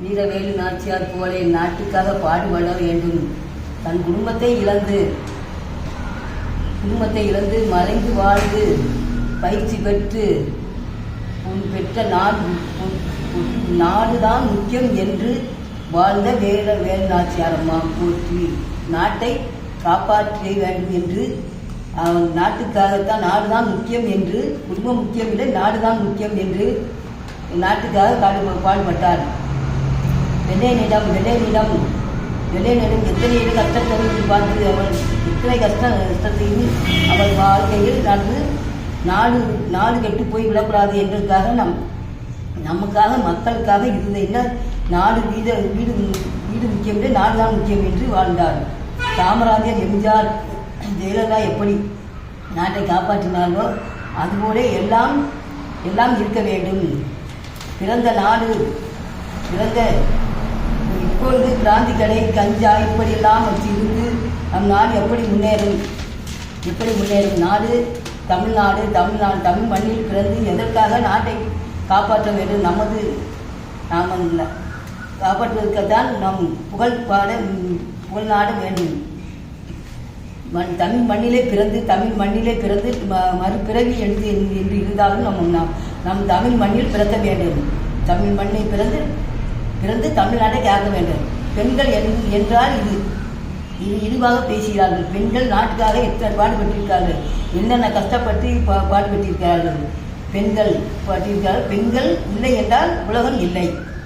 வீரவேலு நாச்சியார் போல நாட்டுக்காக பாடுபட வேண்டும். தன் குடும்பத்தை இழந்து மறைந்து வாழ்ந்து பயிற்சி பெற்று உன் பெற்ற நாடுதான் முக்கியம் என்று வாழ்ந்த வேலு நாச்சியார் அம்மா போற்றி நாட்டை காப்பாற்ற வேண்டும் என்று நாட்டுக்காகத்தான் நாடுதான் முக்கியம் என்று, குடும்பம் முக்கியம் இல்லை நாடுதான் முக்கியம் என்று நாட்டுக்காக பாடுபட்டார். வெள்ளையனிடம் எத்தனை கஷ்டத்தை பார்த்து அவள் எத்தனை கஷ்டத்தையும் அவள் வாழ்க்கையில் நாடு கெட்டு போய் விடக்கூடாது என்றதுக்காக நமக்காக மக்களுக்காக இருந்த நாடு வீடு முக்கியம் நாடுதான் முக்கியம் என்று வாழ்ந்தார். காமராஜர், எம்ஜிஆர், ஜெயலலிதா எப்படி நாட்டை காப்பாற்றினார்களோ அதுபோல எல்லாம் இருக்க வேண்டும். இப்பொழுது பிராந்தி கடை, கஞ்சா இப்படியெல்லாம் வச்சிருந்து நம் நாடு எப்படி முன்னேறும்? நாடு தமிழ்நாடு தமிழ் மண்ணில் பிறந்து எதற்காக நாட்டை காப்பாற்ற வேண்டும்? நாம் காப்பாற்றுவதற்குத்தான் நம் புகழ் நாட வேண்டும். தமிழ் மண்ணிலே பிறந்து மறுபிறவி என்று இருந்தாலும் நம் தமிழ் மண்ணில் பிறக்க வேண்டும். தமிழ் மண்ணை பிறந்து தமிழ்நாட்டை காக்க வேண்டும். பெண்கள் என்றால் இது இழிவாக பேசுகிறார்கள். பெண்கள் நாட்டுக்காக எத்தனை பாடுபட்டிருக்கிறார்கள், என்னென்ன கஷ்டப்பட்டு பாடுபட்டிருக்கிறார்கள். பெண்கள் இல்லை என்றால் உலகம் இல்லை.